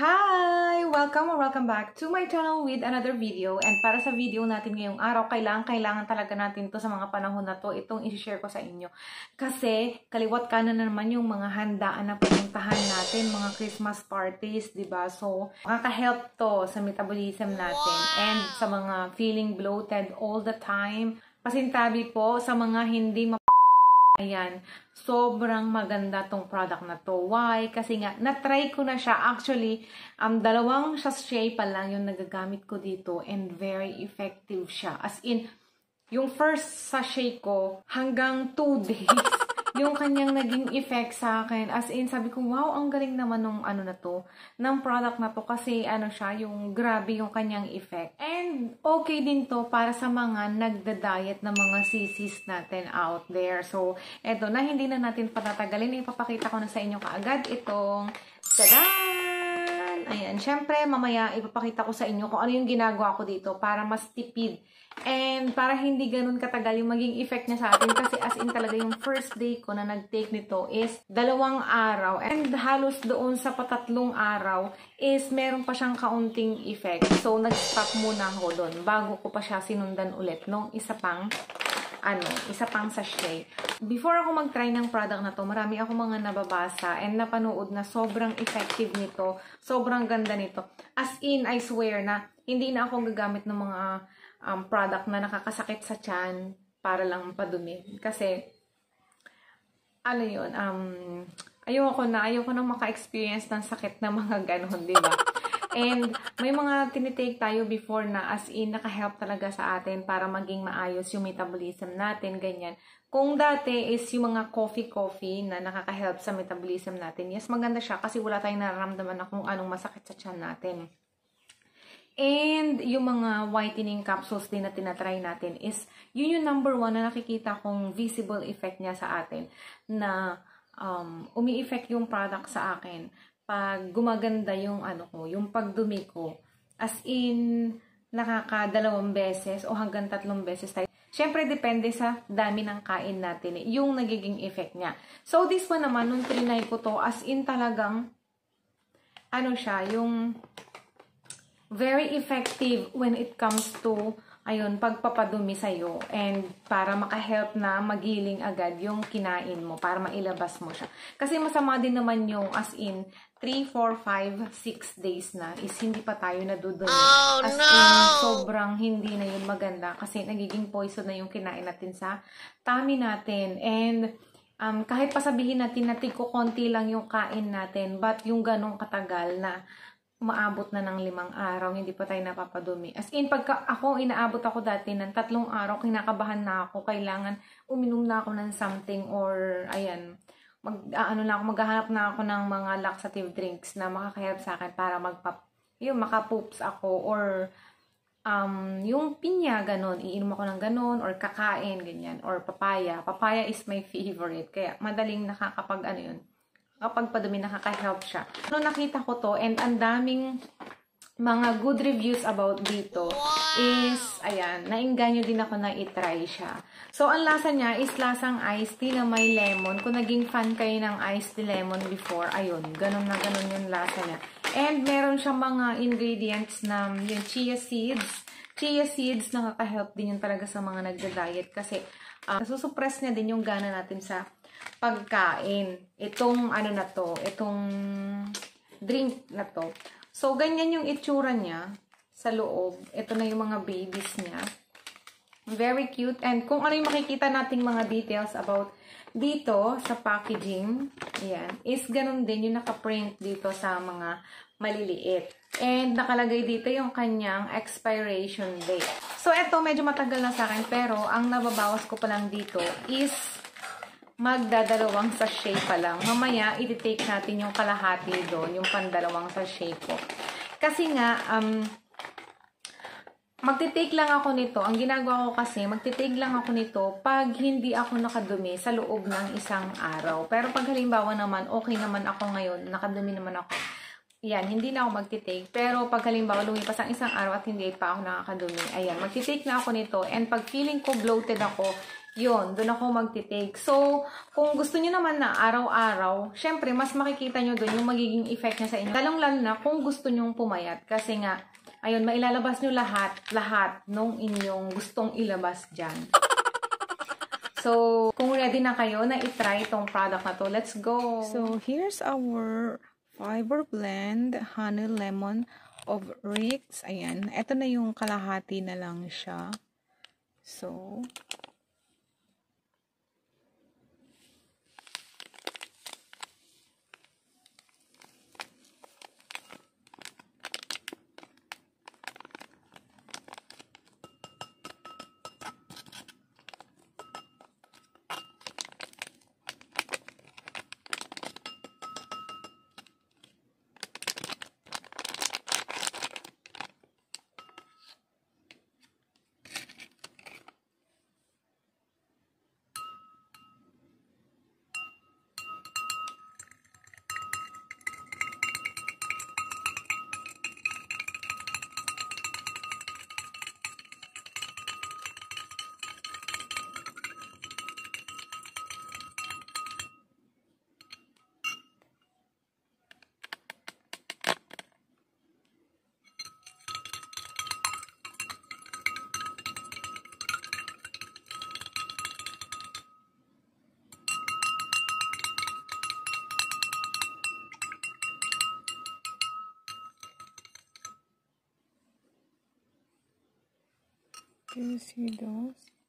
Hi! Welcome or welcome back to my channel with another video. And para sa video natin ngayong araw, kailangan talaga natin to sa mga panahon na to. Itong i-share ko sa inyo. Kasi kaliwat kanan na naman yung mga handaan na pupuntahan natin, mga Christmas parties, diba? So, makaka-help to sa metabolism natin and sa mga feeling bloated all the time. Pasintabi po sa mga hindi ayan, sobrang maganda tong product na to. Why? Kasi nga, na-try ko na siya. Actually, dalawang sachet pa lang yung nagagamit ko dito and very effective siya. As in, yung first sachet ko, hanggang 2 days, yung kanyang naging effect sa akin. As in, sabi ko, wow, ang galing naman nung ano na to, ng product na to. Kasi ano siya, yung grabe yung kanyang effect. And okay din to para sa mga nagda-diet na mga sisis natin out there. So, eto na, hindi na natin patatagalin. Ipapakita ko na sa inyo kaagad itong tadan! Ayan, syempre, mamaya ipapakita ko sa inyo kung ano yung ginagawa ko dito para mas tipid. And para hindi ganun katagal yung maging effect niya sa atin. Kasi as in talaga yung first day ko na nag-take nito is 2 araw. And halos doon sa 3 araw is meron pa siyang kaunting effect. So, nag-stop muna ako doon bago ko pa siya sinundan ulit nung isa pang sachet. Before ako mag-try ng product na to, marami ako mga nababasa and napanood na sobrang effective nito. Sobrang ganda nito. As in, I swear na hindi na ako gagamit ng mga product na nakakasakit sa tiyan para lang padumi. Kasi, ano yun, ayoko na maka-experience ng sakit na mga ganon, di ba? And may mga tinitake tayo before na as in naka-help talaga sa atin para maging maayos yung metabolism natin, ganyan. Kung dati is yung mga coffee na nakaka-help sa metabolism natin, yes, maganda siya kasi wala tayong nararamdaman na kung anong masakit sa tiyan natin. And yung mga whitening capsules din na tinatry natin is, yun yung number 1 na nakikita kong visible effect niya sa atin. Na umi-effect yung product sa akin pag gumaganda yung yung pagdumi ko. As in, nakaka-2 beses o hanggang 3 beses tayo. Siyempre, depende sa dami ng kain natin yung nagiging effect niya. So, this one naman, nung trinay ko to, as in talagang, siya, yung very effective when it comes to, pagpapadumi sa'yo. And para maka-help na magiling agad yung kinain mo, para mailabas mo siya. Kasi masama din naman yung as in, 3, 4, 5, 6 days na is hindi pa tayo nadudumi. As in, sobrang hindi na yun maganda kasi nagiging poison na yung kinain natin sa tummy natin. And kahit pasabihin natin na konti lang yung kain natin, but yung ganong katagal na umaabot na ng 5 araw, hindi pa tayo napapadumi. As in, pagka inaabot ako dati ng 3 araw, kinakabahan na ako, kailangan uminom na ako ng something or, maghahanap na ako ng mga laxative drinks na makaka-help sa akin para makapoops ako or, yung pinya, ganon, iinom ako ng ganon, or kakain, ganyan, or papaya. Papaya is my favorite, kaya madaling nakakapag, kapag padumi, nakaka-help siya. Nung nakita ko to, and ang daming mga good reviews about dito, is, nainganyo din ako na itry siya. So, ang lasa niya is lasang iced tea na may lemon. Kung naging fan kayo ng iced tea lemon before, ganon na ganon yung lasa niya. And meron siyang mga ingredients na yung chia seeds. Chia seeds, nakaka-help din yun talaga sa mga nagda-diet kasi nasusupress niya din yung gana natin sa pagkain. Itong itong drink na to. So, ganyan yung itsura niya sa loob. Ito na yung mga babies niya. Very cute. And kung ano yung makikita nating mga details about dito sa packaging, is ganun din yung nakaprint dito sa mga maliliit. And nakalagay dito yung kanyang expiration date. So, ito medyo matagal na sa akin, pero ang nababawas ko pa lang dito is magdadalawang sachet pa lang. Mamaya, i-take natin yung kalahati doon, yung pandalawang sachet ko. Kasi nga, magti-take lang ako nito. Ang ginagawa ko kasi, magti-take lang ako nito pag hindi ako nakadumi sa loob ng 1 araw. Pero pag halimbawa naman, okay naman ako ngayon, nakadumi naman ako, hindi na ako magti-take. Pero pag halimbawa, lumipas ang 1 araw at hindi pa ako nakakadumi, magti-take na ako nito. And pag feeling ko bloated ako, Yun, doon ako magtitake. So, kung gusto niyo naman na araw-araw, syempre, mas makikita nyo doon yung magiging effect niya sa inyo. Lalong-lalo na kung gusto nyong pumayat. Kasi nga, ayun, mailalabas nyo lahat nung inyong gustong ilabas dyan. So, kung ready na kayo na itry itong product na to, let's go! So, here's our fiber blend, honey lemon of Rix. Ayan, ito na yung kalahati na lang siya. So, you see those?